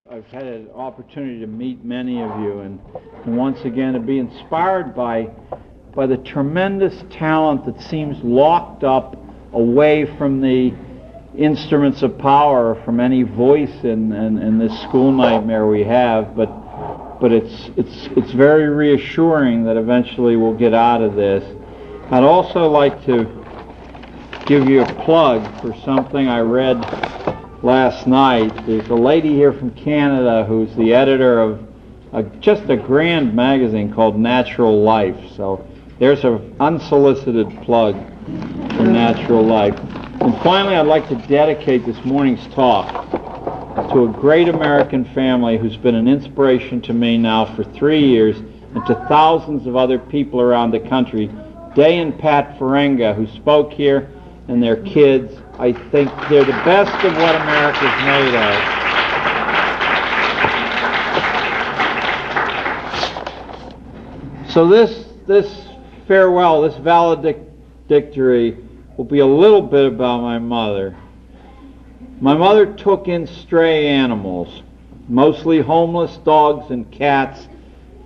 I've had an opportunity to meet many of you, and once again to be inspired by the tremendous talent that seems locked up away from the instruments of power, from any voice in this school nightmare we have. But it's very reassuring that eventually we'll get out of this. I'd also like to give you a plug for something I read last night. There's a lady here from Canada who's the editor of just a grand magazine called Natural Life. So there's an unsolicited plug for Natural Life. And finally, I'd like to dedicate this morning's talk to a great American family who's been an inspiration to me now for 3 years and to thousands of other people around the country. Day and Pat Ferenga, who spoke here, and their kids. I think they're the best of what America's made of. So this farewell, this valedictory will be a little bit about my mother. My mother took in stray animals, mostly homeless dogs and cats,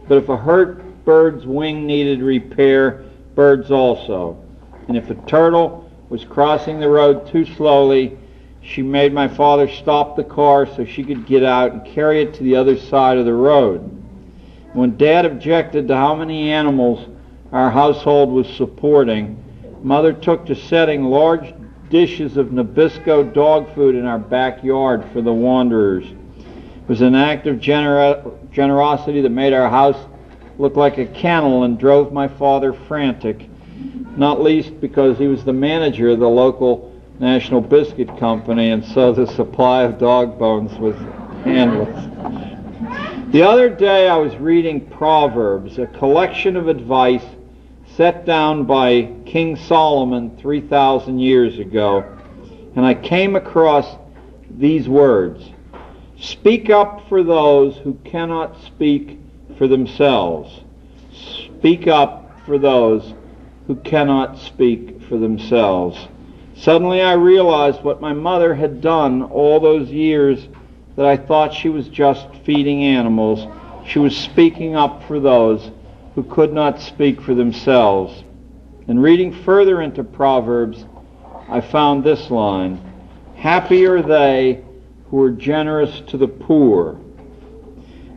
but if a hurt bird's wing needed repair, birds also. And if a turtle was crossing the road too slowly, she made my father stop the car so she could get out and carry it to the other side of the road. When Dad objected to how many animals our household was supporting, Mother took to setting large dishes of Nabisco dog food in our backyard for the wanderers. It was an act of generosity that made our house look like a kennel and drove my father frantic, not least because he was the manager of the local National Biscuit Company, and so the supply of dog bones was endless. The other day I was reading Proverbs, a collection of advice set down by King Solomon 3,000 years ago, and I came across these words: "Speak up for those who cannot speak for themselves. Speak up for those who cannot speak for themselves." Suddenly I realized what my mother had done all those years that I thought she was just feeding animals. She was speaking up for those who could not speak for themselves. And reading further into Proverbs, I found this line: "Happy are they who are generous to the poor."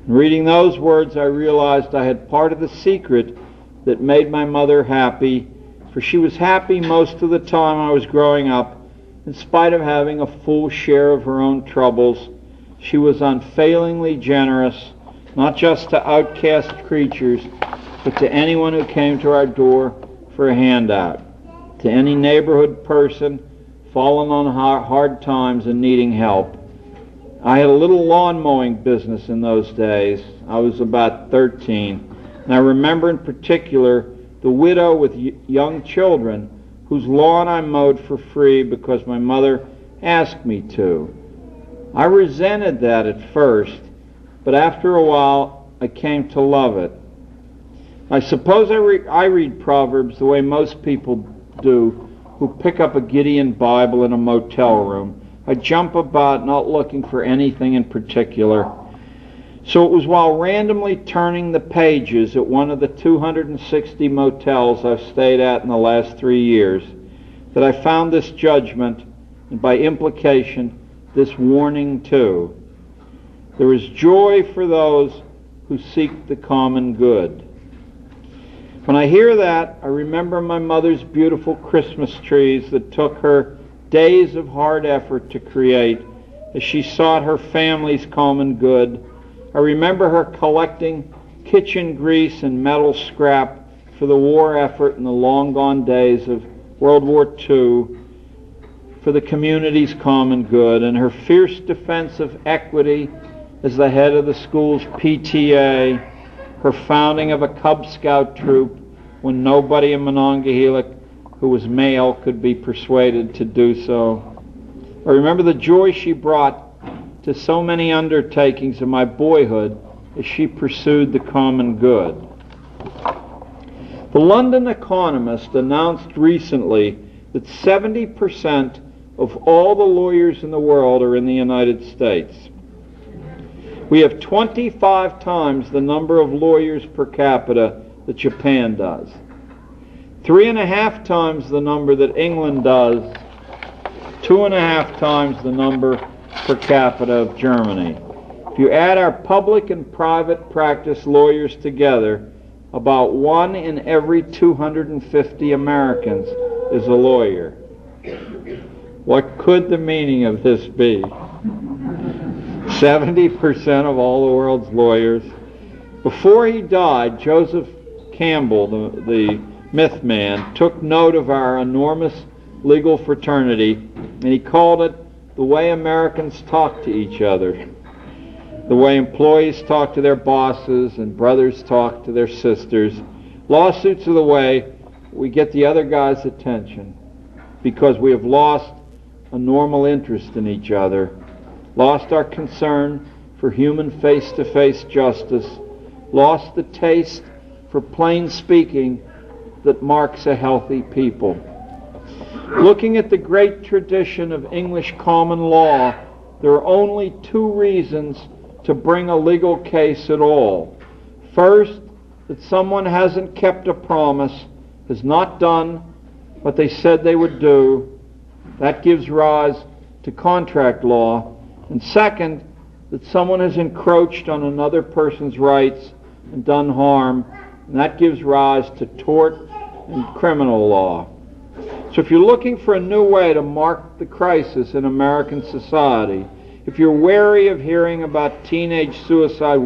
And reading those words, I realized I had part of the secret that made my mother happy, for she was happy most of the time I was growing up. In spite of having a full share of her own troubles, she was unfailingly generous, not just to outcast creatures, but to anyone who came to our door for a handout, to any neighborhood person fallen on hard times and needing help. I had a little lawn mowing business in those days. I was about 13. And I remember in particular the widow with young children whose lawn I mowed for free because my mother asked me to. I resented that at first, but after a while I came to love it. I suppose I read Proverbs the way most people do who pick up a Gideon Bible in a motel room. I jump about not looking for anything in particular. So it was while randomly turning the pages at one of the 260 motels I've stayed at in the last 3 years that I found this judgment, and by implication, this warning too. There is joy for those who seek the common good. When I hear that, I remember my mother's beautiful Christmas trees that took her days of hard effort to create as she sought her family's common good. I remember her collecting kitchen grease and metal scrap for the war effort in the long-gone days of World War II for the community's common good, and her fierce defense of equity as the head of the school's PTA, her founding of a Cub Scout troop when nobody in Monongahela who was male could be persuaded to do so. I remember the joy she brought to so many undertakings of my boyhood as she pursued the common good. The London Economist announced recently that 70% of all the lawyers in the world are in the United States. We have 25 times the number of lawyers per capita that Japan does. 3.5 times the number that England does. 2.5 times the number per capita of Germany. If you add our public and private practice lawyers together, about 1 in every 250 Americans is a lawyer. What could the meaning of this be? 70% of all the world's lawyers. Before he died, Joseph Campbell, the myth man, took note of our enormous legal fraternity, and he called it the way Americans talk to each other. The way employees talk to their bosses and brothers talk to their sisters. Lawsuits are the way we get the other guy's attention because we have lost a normal interest in each other, lost our concern for human face-to-face justice, lost the taste for plain speaking that marks a healthy people. Looking at the great tradition of English common law, there are only 2 reasons to bring a legal case at all. First, that someone hasn't kept a promise, has not done what they said they would do. That gives rise to contract law. And second, that someone has encroached on another person's rights and done harm, and that gives rise to tort and criminal law. So if you're looking for a new way to mark the crisis in American society, if you're weary of hearing about teenage suicide,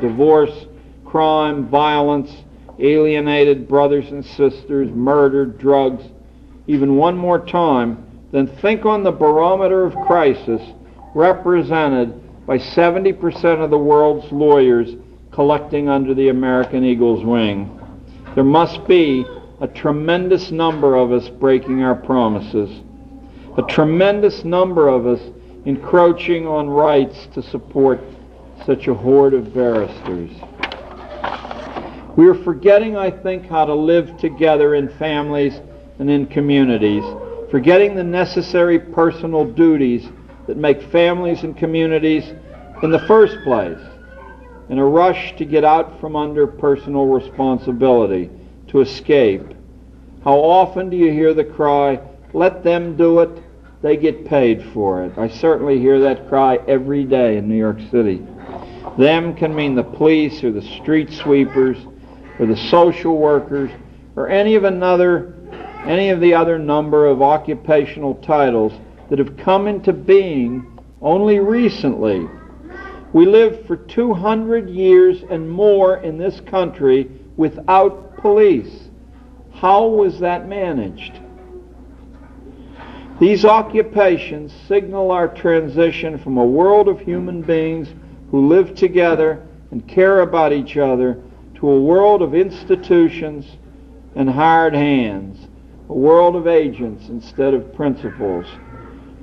divorce, crime, violence, alienated brothers and sisters, murder, drugs, even one more time, then think on the barometer of crisis represented by 70% of the world's lawyers collecting under the American eagle's wing. There must be a tremendous number of us breaking our promises, a tremendous number of us encroaching on rights to support such a horde of barristers. We are forgetting, I think, how to live together in families and in communities, forgetting the necessary personal duties that make families and communities in the first place, in a rush to get out from under personal responsibility, to escape. How often do you hear the cry, "Let them do it, they get paid for it"? I certainly hear that cry every day in New York City. Them can mean the police or the street sweepers or the social workers or any of the other number of occupational titles that have come into being only recently. We lived for 200 years and more in this country without police. How was that managed? These occupations signal our transition from a world of human beings who live together and care about each other to a world of institutions and hired hands, a world of agents instead of principals.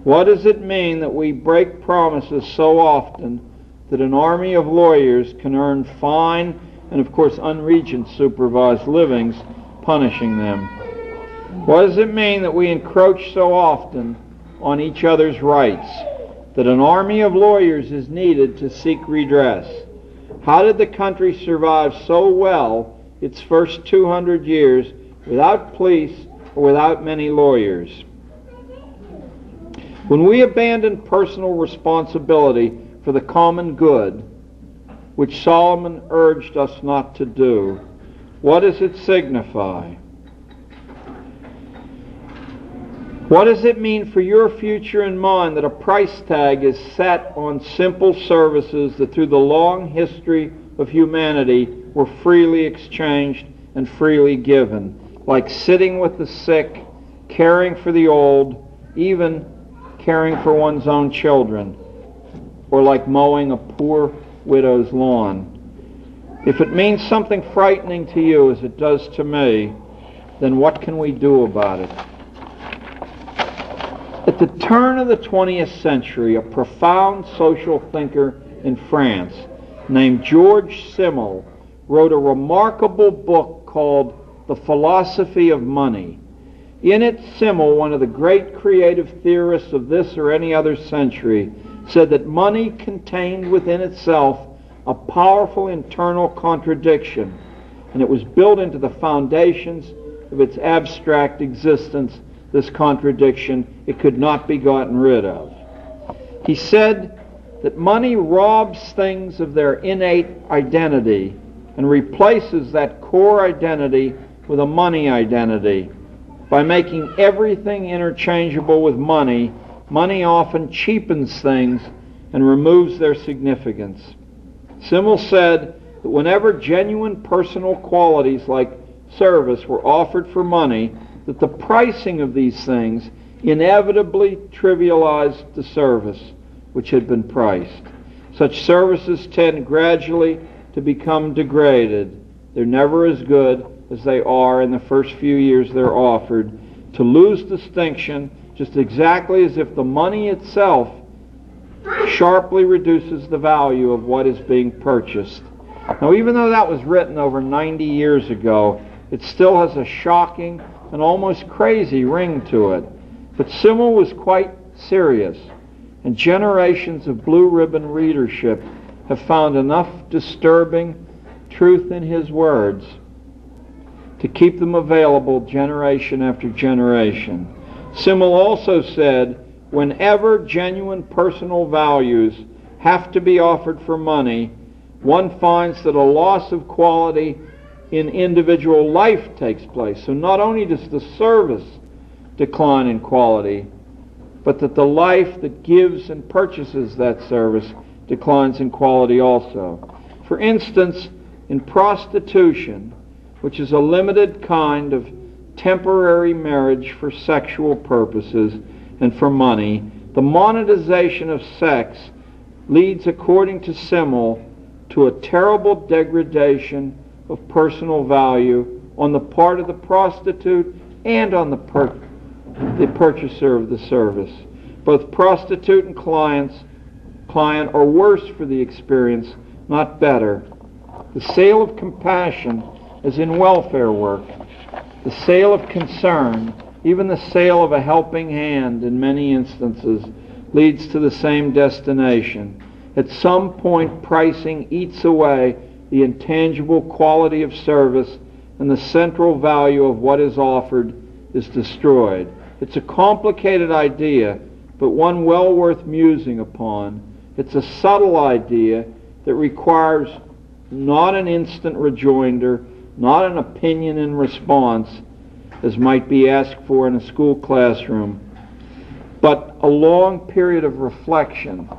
What does it mean that we break promises so often that an army of lawyers can earn fine and, of course, unregent supervised livings, punishing them? What does it mean that we encroach so often on each other's rights, that an army of lawyers is needed to seek redress? How did the country survive so well its first 200 years without police or without many lawyers? When we abandon personal responsibility for the common good, which Solomon urged us not to do, what does it signify? What does it mean for your future and mine that a price tag is set on simple services that through the long history of humanity were freely exchanged and freely given, like sitting with the sick, caring for the old, even caring for one's own children, or like mowing a poor widow's lawn? If it means something frightening to you as it does to me, then what can we do about it? At the turn of the 20th century, a profound social thinker in France named Georges Simmel wrote a remarkable book called The Philosophy of Money. In it, Simmel, one of the great creative theorists of this or any other century, said that money contained within itself a powerful internal contradiction, and it was built into the foundations of its abstract existence, this contradiction. It could not be gotten rid of. He said that money robs things of their innate identity and replaces that core identity with a money identity. By making everything interchangeable with money, money often cheapens things and removes their significance. Simmel said that whenever genuine personal qualities like service were offered for money, that the pricing of these things inevitably trivialized the service which had been priced. Such services tend gradually to become degraded. They're never as good as they are in the first few years they're offered, to lose distinction just exactly as if the money itself sharply reduces the value of what is being purchased. Now, even though that was written over 90 years ago, it still has a shocking and almost crazy ring to it. But Simmel was quite serious, and generations of blue ribbon readership have found enough disturbing truth in his words to keep them available generation after generation. Simmel also said, whenever genuine personal values have to be offered for money, one finds that a loss of quality in individual life takes place. So not only does the service decline in quality, but that the life that gives and purchases that service declines in quality also. For instance, in prostitution, which is a limited kind of temporary marriage for sexual purposes and for money, the monetization of sex leads, according to Simmel, to a terrible degradation of personal value on the part of the prostitute and on the purchaser of the service. Both prostitute and client are worse for the experience, not better. The sale of compassion, as in welfare work, the sale of concern, even the sale of a helping hand in many instances, leads to the same destination. At some point, pricing eats away the intangible quality of service, and the central value of what is offered is destroyed. It's a complicated idea, but one well worth musing upon. It's a subtle idea that requires not an instant rejoinder, not an opinion in response, as might be asked for in a school classroom, but a long period of reflection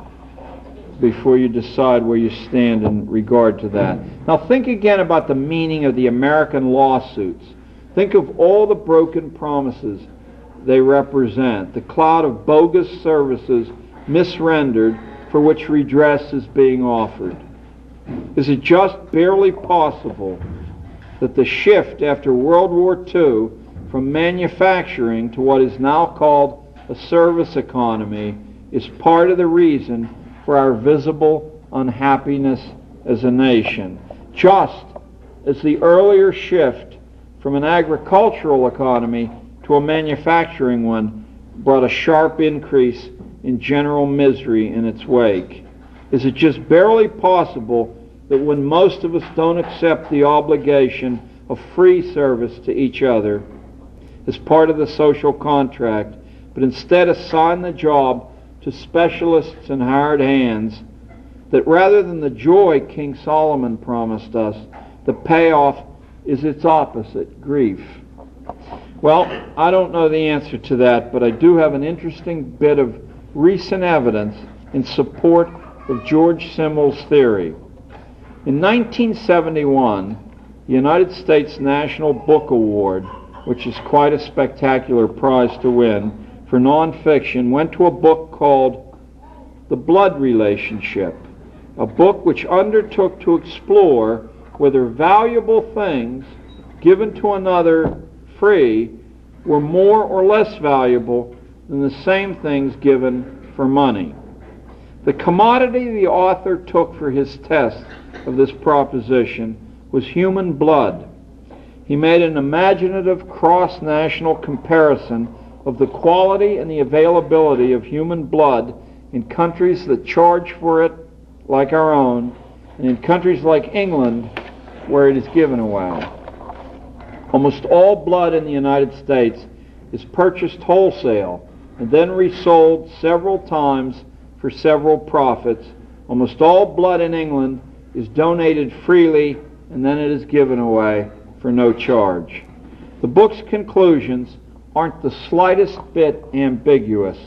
before you decide where you stand in regard to that. Now think again about the meaning of the American lawsuits. Think of all the broken promises they represent, the cloud of bogus services misrendered for which redress is being offered. Is it just barely possible that the shift after World War II from manufacturing to what is now called a service economy is part of the reason for our visible unhappiness as a nation, just as the earlier shift from an agricultural economy to a manufacturing one brought a sharp increase in general misery in its wake? Is it just barely possible that when most of us don't accept the obligation of free service to each other as part of the social contract, but instead assign the job to specialists and hired hands, that rather than the joy King Solomon promised us, the payoff is its opposite, grief? Well, I don't know the answer to that, but I do have an interesting bit of recent evidence in support of George Simmel's theory. In 1971, the United States National Book Award, which is quite a spectacular prize to win, for nonfiction, went to a book called The Blood Relationship, a book which undertook to explore whether valuable things given to another free were more or less valuable than the same things given for money. The commodity the author took for his test of this proposition was human blood. He made an imaginative cross-national comparison of the quality and the availability of human blood in countries that charge for it like our own, and in countries like England where it is given away. Almost all blood in the United States is purchased wholesale and then resold several times for several profits. Almost all blood in England is donated freely and then it is given away for no charge. The book's conclusions aren't the slightest bit ambiguous.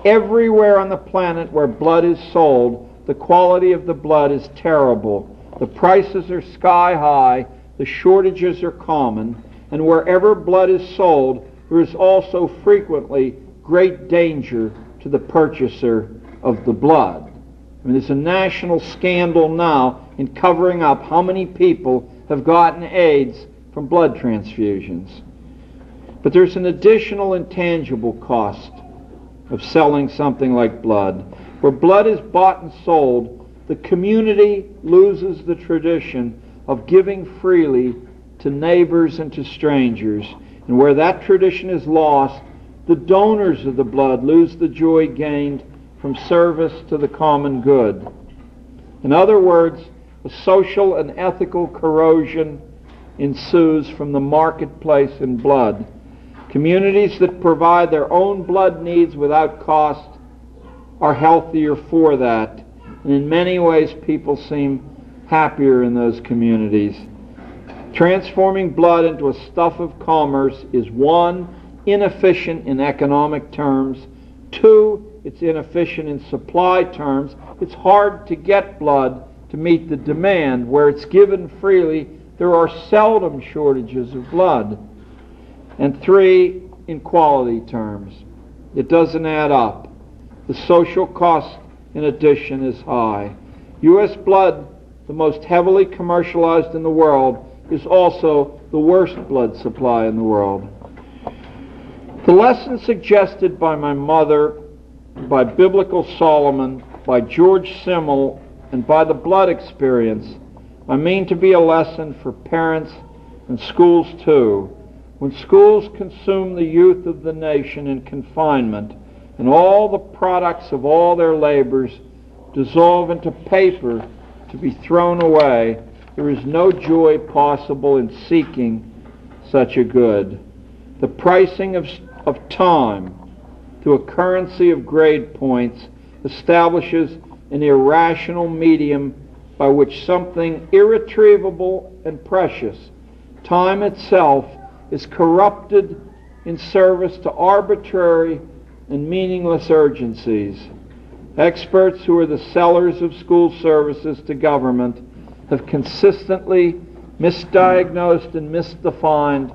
Everywhere on the planet where blood is sold, the quality of the blood is terrible. The prices are sky high, the shortages are common, and wherever blood is sold, there is also frequently great danger to the purchaser of the blood. I mean, there's a national scandal now in covering up how many people have gotten AIDS from blood transfusions. But there's an additional intangible cost of selling something like blood. Where blood is bought and sold, the community loses the tradition of giving freely to neighbors and to strangers. And where that tradition is lost, the donors of the blood lose the joy gained from service to the common good. In other words, a social and ethical corrosion ensues from the marketplace in blood. Communities that provide their own blood needs without cost are healthier for that. And in many ways, people seem happier in those communities. Transforming blood into a stuff of commerce is, one, inefficient in economic terms. Two, it's inefficient in supply terms. It's hard to get blood to meet the demand. Where it's given freely, there are seldom shortages of blood. And three, in quality terms. It doesn't add up. The social cost, in addition, is high. U.S. blood, the most heavily commercialized in the world, is also the worst blood supply in the world. The lesson suggested by my mother, by biblical Solomon, by George Simmel, and by the blood experience, I mean to be a lesson for parents and schools too. When schools consume the youth of the nation in confinement, and all the products of all their labors dissolve into paper to be thrown away, there is no joy possible in seeking such a good. The pricing of time to a currency of grade points establishes an irrational medium by which something irretrievable and precious, time itself, is corrupted in service to arbitrary and meaningless urgencies. Experts who are the sellers of school services to government have consistently misdiagnosed and misdefined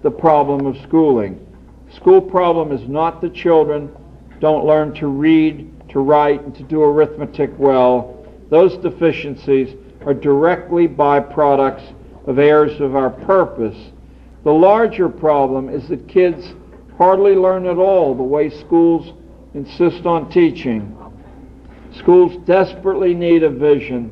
the problem of schooling. School problem is not the children don't learn to read, to write, and to do arithmetic well. Those deficiencies are directly byproducts of errors of our purpose. The larger problem is that kids hardly learn at all the way schools insist on teaching. Schools desperately need a vision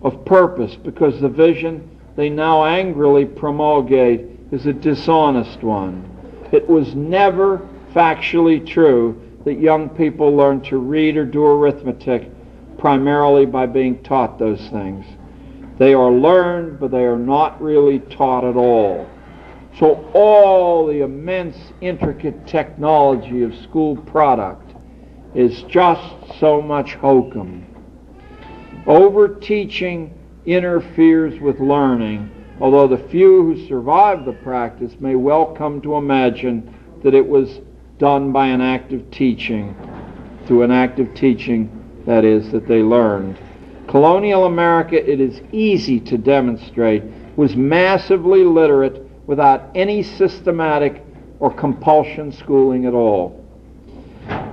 of purpose because the vision they now angrily promulgate is a dishonest one. It was never factually true that young people learn to read or do arithmetic primarily by being taught those things. They are learned, but they are not really taught at all. So all the immense, intricate technology of school product is just so much hokum. Over-teaching interferes with learning, although the few who survive the practice may well come to imagine that it was done by an act of teaching, through an act of teaching, that is, that they learned. Colonial America, it is easy to demonstrate, was massively literate without any systematic or compulsion schooling at all.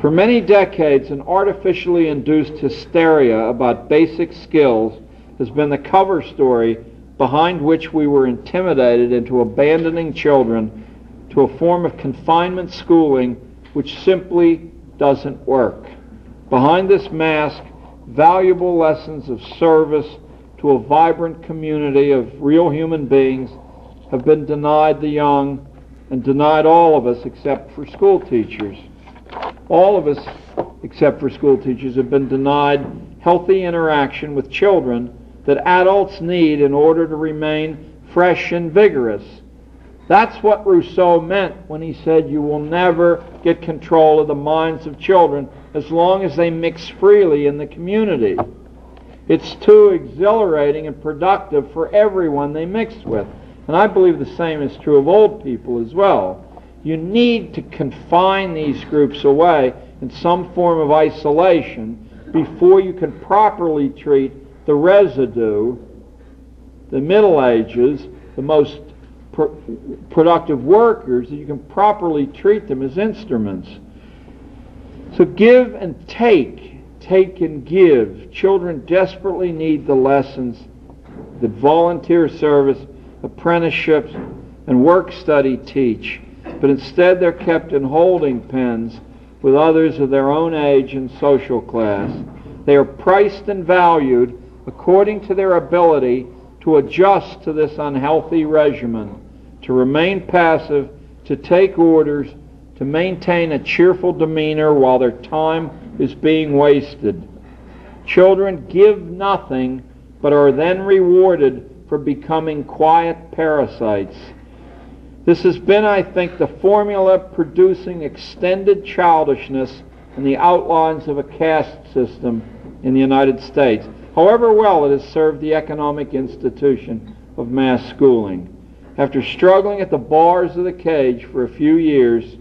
For many decades, an artificially induced hysteria about basic skills has been the cover story behind which we were intimidated into abandoning children to a form of confinement schooling which simply doesn't work. Behind this mask, valuable lessons of service to a vibrant community of real human beings have been denied the young and denied all of us except for school teachers. All of us except for school teachers, have been denied healthy interaction with children that adults need in order to remain fresh and vigorous. That's what Rousseau meant when he said you will never get control of the minds of children as long as they mix freely in the community. It's too exhilarating and productive for everyone they mix with. And I believe the same is true of old people as well. You need to confine these groups away in some form of isolation before you can properly treat the residue, the Middle Ages, the most productive workers, that you can properly treat them as instruments. So give and take and give. Children desperately need the lessons that volunteer service, apprenticeships, and work study teach, but instead they're kept in holding pens with others of their own age and social class. They are priced and valued according to their ability to adjust to this unhealthy regimen, to remain passive, to take orders, to maintain a cheerful demeanor while their time is being wasted. Children give nothing, but are then rewarded for becoming quiet parasites. This has been, I think, the formula producing extended childishness and the outlines of a caste system in the United States, however well it has served the economic institution of mass schooling. After struggling at the bars of the cage for a few years,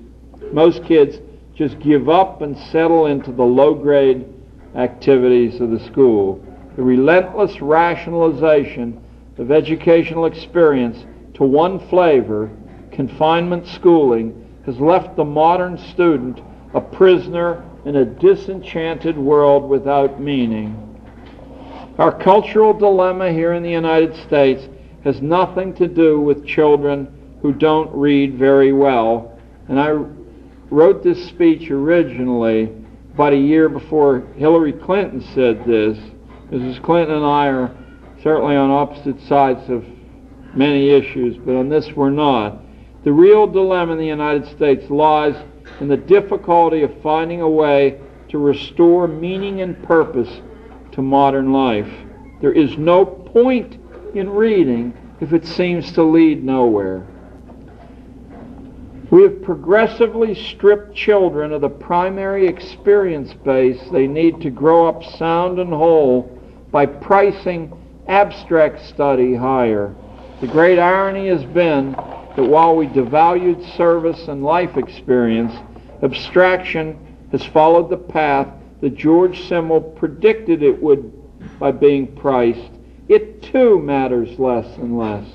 most kids just give up and settle into the low-grade activities of the school. The relentless rationalization of educational experience to one flavor, confinement schooling, has left the modern student a prisoner in a disenchanted world without meaning. Our cultural dilemma here in the United States has nothing to do with children who don't read very well. And I wrote this speech originally about a year before Hillary Clinton said this. Mrs. Clinton and I are certainly on opposite sides of many issues, but on this we're not. The real dilemma in the United States lies in the difficulty of finding a way to restore meaning and purpose to modern life. There is no point in reading if it seems to lead nowhere. We have progressively stripped children of the primary experience base they need to grow up sound and whole by pricing abstract study higher. The great irony has been that while we devalued service and life experience, abstraction has followed the path that George Simmel predicted it would by being priced. It too matters less and less.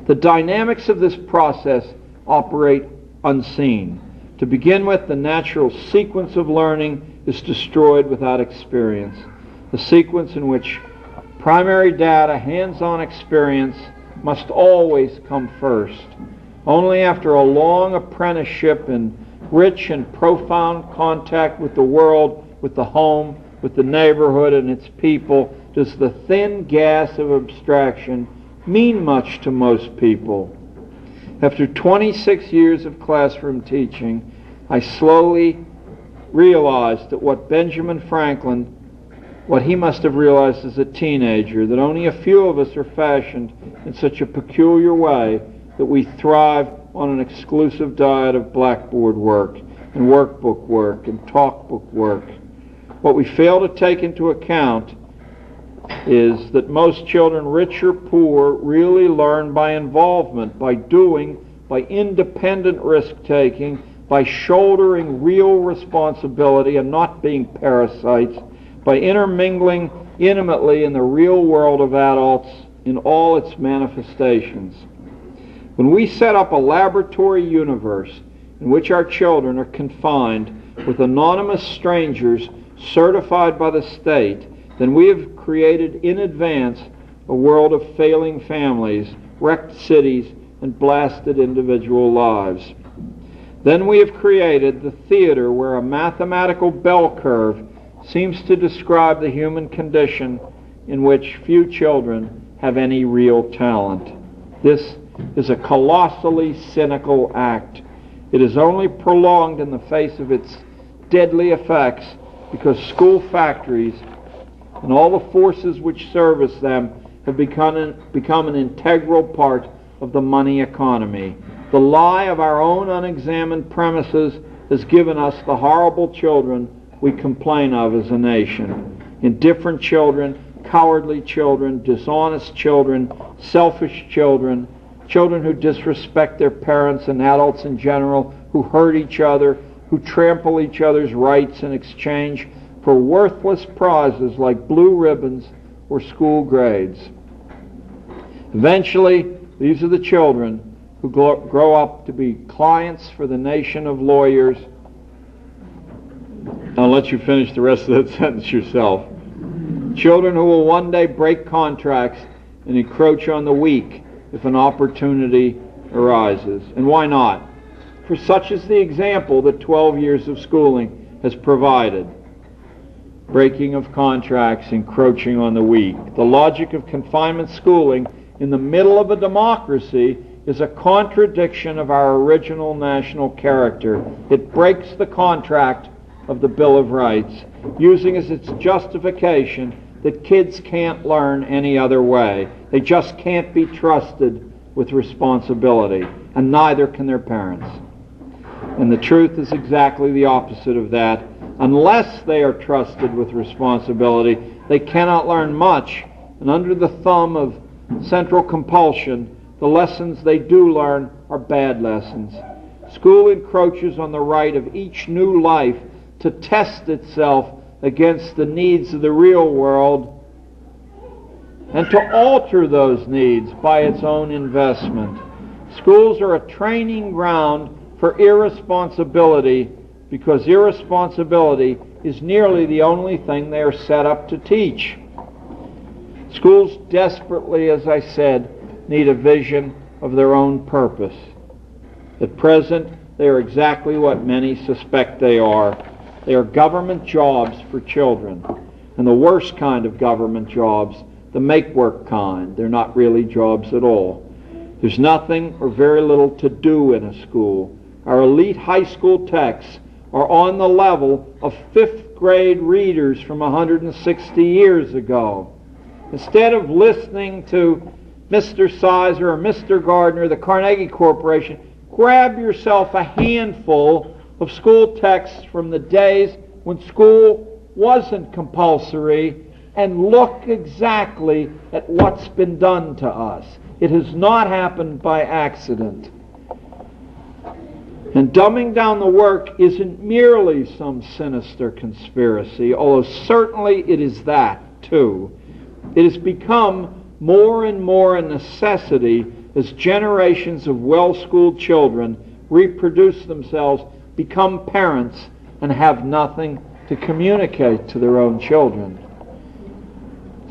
The dynamics of this process operate unseen. To begin with, the natural sequence of learning is destroyed without experience. The sequence in which primary data, hands-on experience, must always come first. Only after a long apprenticeship in rich and profound contact with the world, with the home, with the neighborhood and its people, does the thin gas of abstraction mean much to most people. After 26 years of classroom teaching, I slowly realized that what Benjamin Franklin, what he must have realized as a teenager, that only a few of us are fashioned in such a peculiar way that we thrive on an exclusive diet of blackboard work and workbook work and talkbook work. What we fail to take into account is that most children, rich or poor, really learn by involvement, by doing, by independent risk-taking, by shouldering real responsibility and not being parasites, by intermingling intimately in the real world of adults in all its manifestations. When we set up a laboratory universe in which our children are confined with anonymous strangers certified by the state, then we have created in advance a world of failing families, wrecked cities, and blasted individual lives. Then we have created the theater where a mathematical bell curve seems to describe the human condition in which few children have any real talent. This is a colossally cynical act. It is only prolonged in the face of its deadly effects because school factories and all the forces which service them have become an integral part of the money economy. The lie of our own unexamined premises has given us the horrible children we complain of as a nation. Indifferent children, cowardly children, dishonest children, selfish children, children who disrespect their parents and adults in general, who hurt each other, who trample each other's rights in exchange for worthless prizes like blue ribbons or school grades. Eventually, these are the children who grow up to be clients for the nation of lawyers. I'll let you finish the rest of that sentence yourself. Children who will one day break contracts and encroach on the weak if an opportunity arises. And why not? For such is the example that 12 years of schooling has provided. Breaking of contracts, encroaching on the weak. The logic of confinement schooling in the middle of a democracy is a contradiction of our original national character. It breaks the contract of the Bill of Rights, using as its justification that kids can't learn any other way. They just can't be trusted with responsibility, and neither can their parents. And the truth is exactly the opposite of that. Unless they are trusted with responsibility, they cannot learn much, and under the thumb of central compulsion, the lessons they do learn are bad lessons. School encroaches on the right of each new life to test itself against the needs of the real world and to alter those needs by its own investment. Schools are a training ground for irresponsibility because irresponsibility is nearly the only thing they are set up to teach. Schools desperately, as I said, need a vision of their own purpose. At present, they are exactly what many suspect they are. They are government jobs for children, and the worst kind of government jobs, the make-work kind. They're not really jobs at all. There's nothing or very little to do in a school. Our elite high school texts are on the level of fifth-grade readers from 160 years ago. Instead of listening to Mr. Sizer or Mr. Gardner, the Carnegie Corporation, grab yourself a handful of school texts from the days when school wasn't compulsory and look exactly at what's been done to us. It has not happened by accident. And dumbing down the work isn't merely some sinister conspiracy, although certainly it is that too. It has become more and more a necessity as generations of well-schooled children reproduce themselves, become parents, and have nothing to communicate to their own children.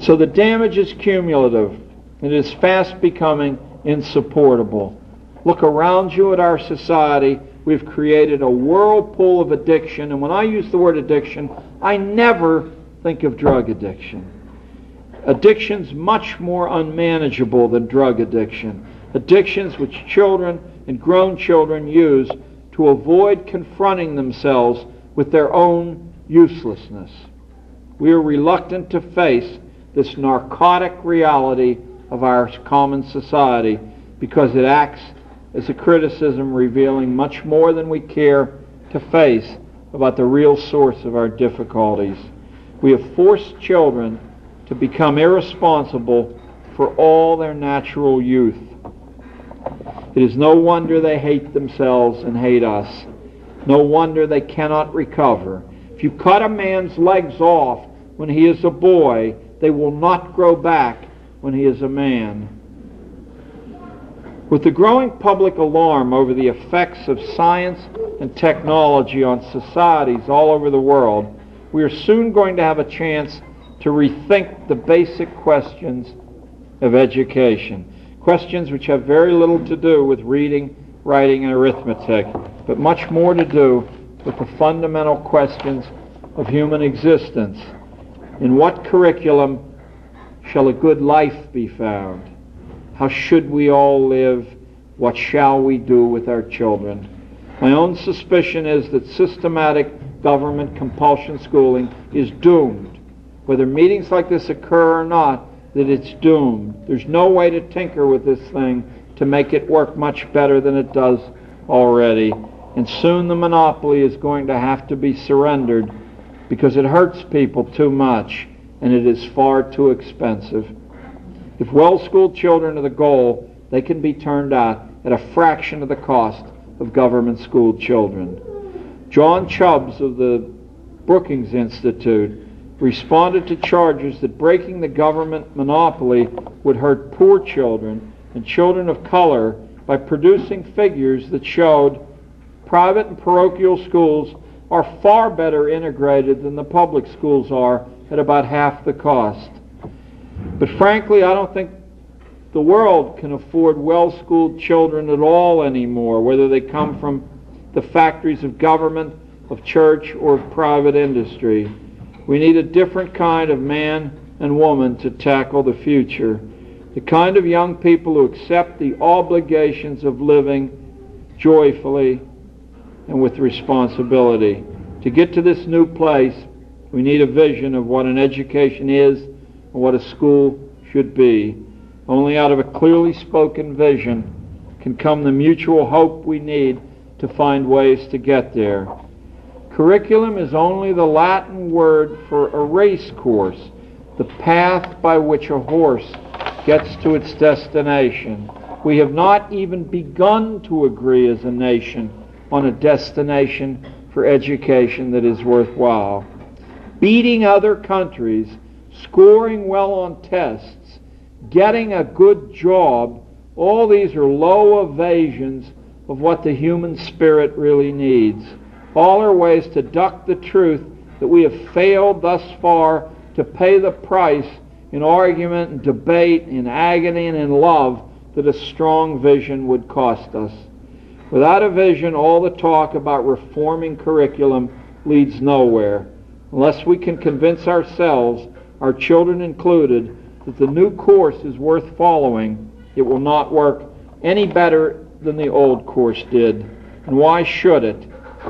So the damage is cumulative. It is fast becoming insupportable. Look around you at our society. We've created a whirlpool of addiction, and when I use the word addiction, I never think of drug addiction. Addiction's much more unmanageable than drug addiction. Addictions which children and grown children use to avoid confronting themselves with their own uselessness. We are reluctant to face this narcotic reality of our common society because it acts as a criticism revealing much more than we care to face about the real source of our difficulties. We have forced children to become irresponsible for all their natural youth. It is no wonder they hate themselves and hate us. No wonder they cannot recover. If you cut a man's legs off when he is a boy, they will not grow back when he is a man. With the growing public alarm over the effects of science and technology on societies all over the world, we are soon going to have a chance to rethink the basic questions of education. Questions which have very little to do with reading, writing, and arithmetic, but much more to do with the fundamental questions of human existence. In what curriculum shall a good life be found? How should we all live? What shall we do with our children? My own suspicion is that systematic government compulsion schooling is doomed. Whether meetings like this occur or not, that it's doomed. There's no way to tinker with this thing to make it work much better than it does already. And soon the monopoly is going to have to be surrendered because it hurts people too much and it is far too expensive. If well-schooled children are the goal, they can be turned out at a fraction of the cost of government-schooled children. John Chubbs of the Brookings Institute responded to charges that breaking the government monopoly would hurt poor children and children of color by producing figures that showed private and parochial schools are far better integrated than the public schools are at about half the cost. But frankly, I don't think the world can afford well-schooled children at all anymore, whether they come from the factories of government, of church, or of private industry. We need a different kind of man and woman to tackle the future. The kind of young people who accept the obligations of living joyfully and with responsibility. To get to this new place, we need a vision of what an education is and what a school should be. Only out of a clearly spoken vision can come the mutual hope we need to find ways to get there. Curriculum is only the Latin word for a race course, the path by which a horse gets to its destination. We have not even begun to agree as a nation on a destination for education that is worthwhile. Beating other countries, scoring well on tests, getting a good job, all these are low evasions of what the human spirit really needs. All are ways to duck the truth that we have failed thus far to pay the price in argument and debate, in agony and in love that a strong vision would cost us. Without a vision, all the talk about reforming curriculum leads nowhere. Unless we can convince ourselves, our children included, that the new course is worth following, it will not work any better than the old course did. And why should it?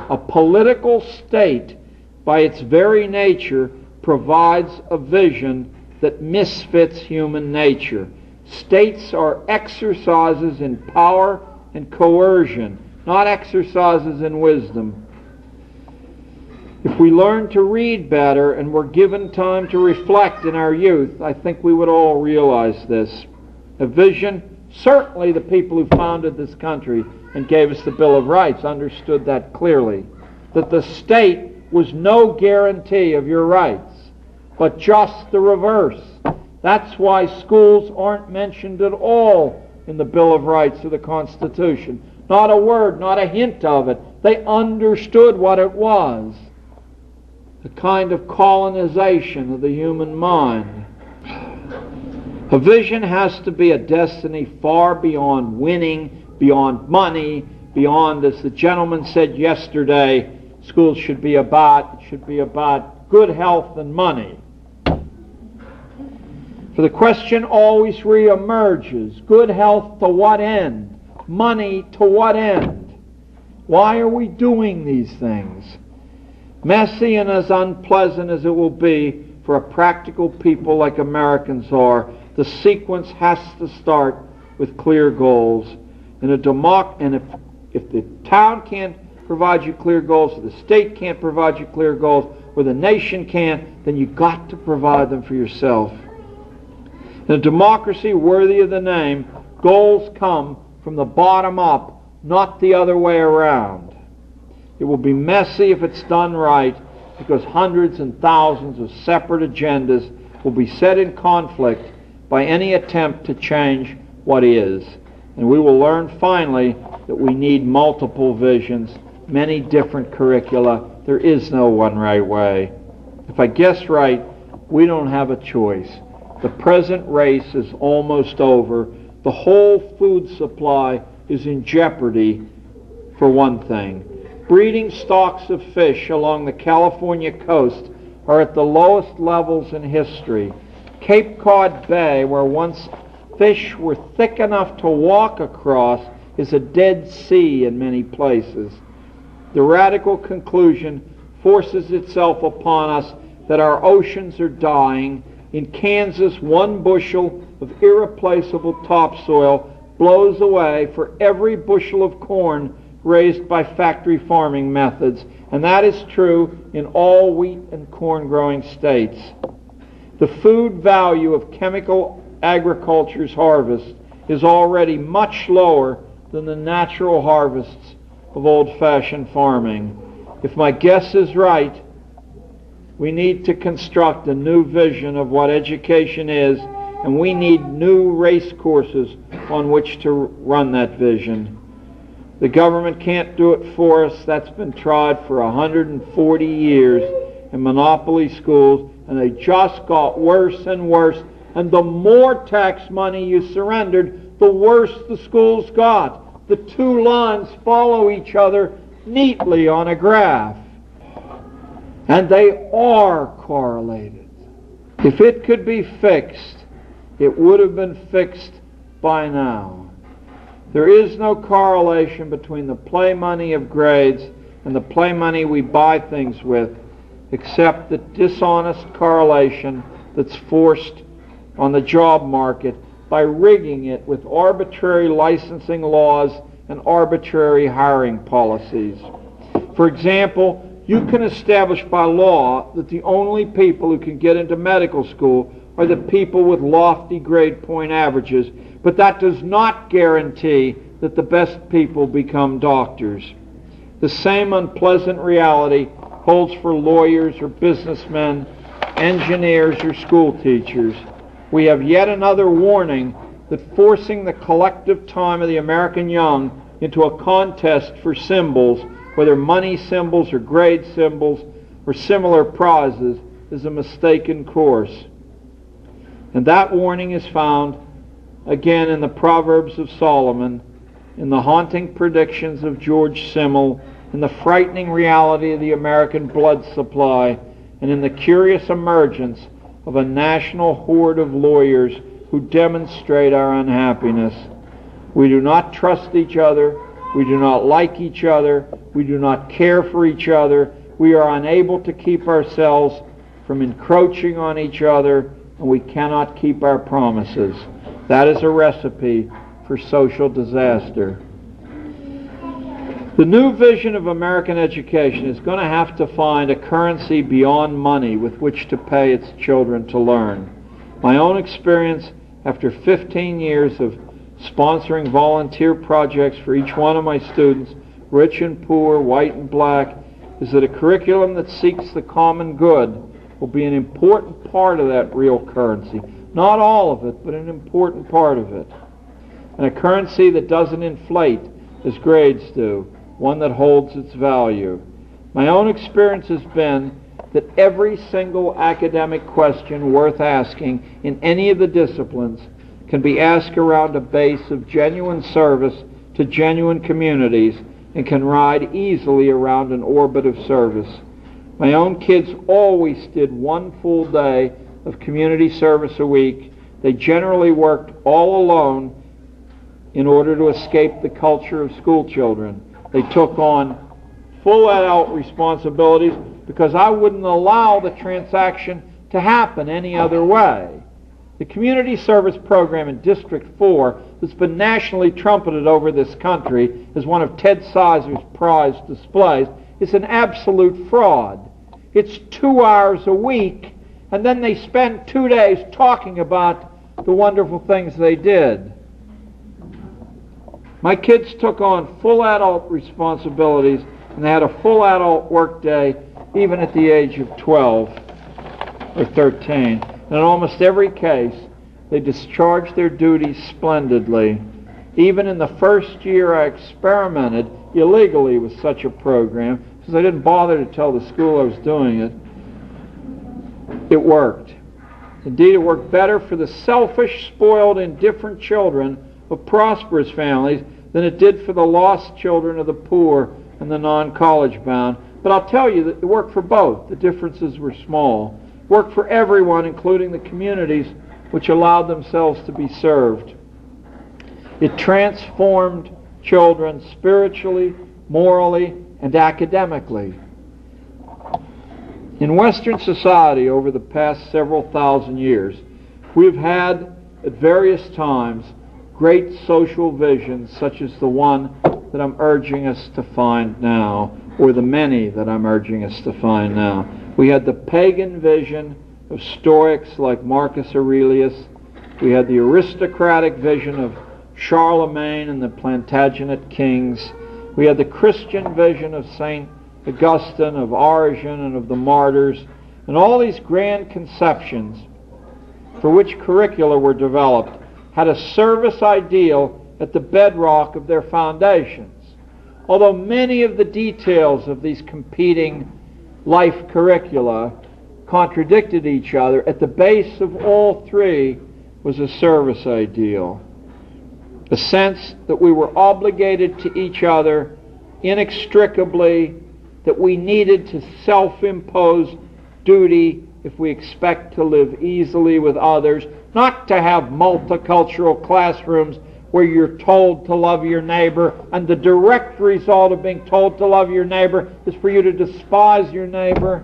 A political state, by its very nature, provides a vision that misfits human nature. States are exercises in power and coercion, not exercises in wisdom. If we learned to read better and were given time to reflect in our youth, I think we would all realize this. A vision, certainly the people who founded this country and gave us the Bill of Rights understood that clearly, that the state was no guarantee of your rights, but just the reverse. That's why schools aren't mentioned at all in the Bill of Rights of the Constitution. Not a word, not a hint of it. They understood what it was. A kind of colonization of the human mind. A vision has to be a destiny far beyond winning, beyond money, beyond, as the gentleman said yesterday, schools should be about good health and money. For the question always reemerges, good health to what end? Money to what end? Why are we doing these things? Messy and as unpleasant as it will be for a practical people like Americans are, the sequence has to start with clear goals. And if the town can't provide you clear goals, or the state can't provide you clear goals, or the nation can't, then you've got to provide them for yourself. In a democracy worthy of the name, goals come from the bottom up, not the other way around. It will be messy if it's done right, because hundreds and thousands of separate agendas will be set in conflict by any attempt to change what is. And we will learn finally that we need multiple visions, many different curricula. There is no one right way. If I guess right, we don't have a choice. The present race is almost over. The whole food supply is in jeopardy, for one thing. Breeding stocks of fish along the California coast are at the lowest levels in history. Cape Cod Bay, where once fish were thick enough to walk across, is a dead sea in many places. The radical conclusion forces itself upon us that our oceans are dying. In Kansas, 1 bushel of irreplaceable topsoil blows away for every bushel of corn raised by factory farming methods, and that is true in all wheat and corn growing states. The food value of chemical agriculture's harvest is already much lower than the natural harvests of old-fashioned farming. If my guess is right, we need to construct a new vision of what education is, and we need new race courses on which to run that vision. The government can't do it for us. That's been tried for 140 years in monopoly schools, and they just got worse and worse. And the more tax money you surrendered, the worse the schools got. The 2 lines follow each other neatly on a graph. And they are correlated. If it could be fixed, it would have been fixed by now. There is no correlation between the play money of grades and the play money we buy things with, except the dishonest correlation that's forced on the job market by rigging it with arbitrary licensing laws and arbitrary hiring policies. For example, you can establish by law that the only people who can get into medical school are the people with lofty grade point averages, but that does not guarantee that the best people become doctors. The same unpleasant reality holds for lawyers or businessmen, engineers or school teachers. We have yet another warning that forcing the collective time of the American young into a contest for symbols, whether money symbols or grade symbols or similar prizes, is a mistaken course. And that warning is found again in the Proverbs of Solomon, in the haunting predictions of George Simmel, in the frightening reality of the American blood supply, and in the curious emergence of a national horde of lawyers who demonstrate our unhappiness. We do not trust each other. We do not like each other. We do not care for each other. We are unable to keep ourselves from encroaching on each other, and we cannot keep our promises. That is a recipe for social disaster. The new vision of American education is going to have to find a currency beyond money with which to pay its children to learn. My own experience after 15 years of sponsoring volunteer projects for each one of my students, rich and poor, white and black, is that a curriculum that seeks the common good will be an important part of that real currency. Not all of it, but an important part of it. And a currency that doesn't inflate as grades do, one that holds its value. My own experience has been that every single academic question worth asking in any of the disciplines can be asked around a base of genuine service to genuine communities and can ride easily around an orbit of service. My own kids always did 1 full day of community service a week. They generally worked all alone in order to escape the culture of school children. They took on full adult responsibilities because I wouldn't allow the transaction to happen any other way. The community service program in District 4 that's been nationally trumpeted over this country as one of Ted Sizer's prized displays is an absolute fraud. It's 2 hours a week, and then they spend 2 days talking about the wonderful things they did. My kids took on full adult responsibilities, and they had a full adult work day even at the age of 12 or 13. And in almost every case, they discharged their duties splendidly. Even in the first year I experimented illegally with such a program, because I didn't bother to tell the school I was doing it, it worked. Indeed, it worked better for the selfish, spoiled, indifferent children of prosperous families than it did for the lost children of the poor and the non-college bound. But I'll tell you that it worked for both. The differences were small. It worked for everyone, including the communities which allowed themselves to be served. It transformed children spiritually, morally, and academically. In Western society over the past several thousand years, we've had at various times great social visions such as the one that I'm urging us to find now, or the many that I'm urging us to find now. We had the pagan vision of Stoics like Marcus Aurelius. We had the aristocratic vision of Charlemagne and the Plantagenet kings. We had the Christian vision of St. Augustine, of Origen, and of the martyrs, and all these grand conceptions for which curricula were developed had a service ideal at the bedrock of their foundations. Although many of the details of these competing life curricula contradicted each other, at the base of all three was a service ideal. A sense that we were obligated to each other inextricably, that we needed to self-impose duty if we expect to live easily with others, not to have multicultural classrooms where you're told to love your neighbor, and the direct result of being told to love your neighbor is for you to despise your neighbor.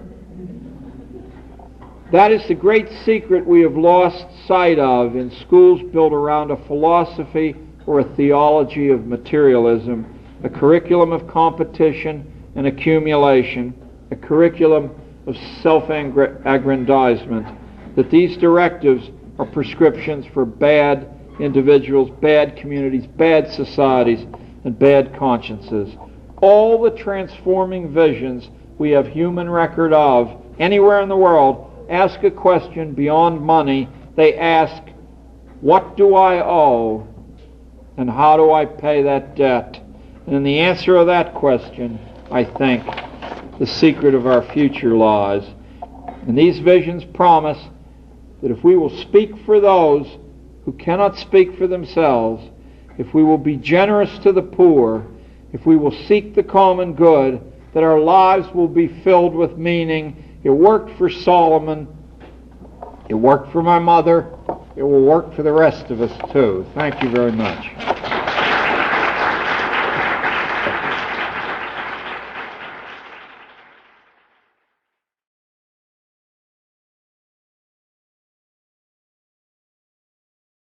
That is the great secret we have lost sight of in schools built around a philosophy or a theology of materialism, a curriculum of competition and accumulation, a curriculum of self-aggrandizement, that these directives are prescriptions for bad individuals, bad communities, bad societies, and bad consciences. All the transforming visions we have human record of anywhere in the world ask a question beyond money. They ask, what do I owe and how do I pay that debt? And in the answer of that question, I think, the secret of our future lies. And these visions promise that if we will speak for those who cannot speak for themselves, if we will be generous to the poor, if we will seek the common good, that our lives will be filled with meaning. It worked for Solomon. It worked for my mother. It will work for the rest of us too. Thank you very much.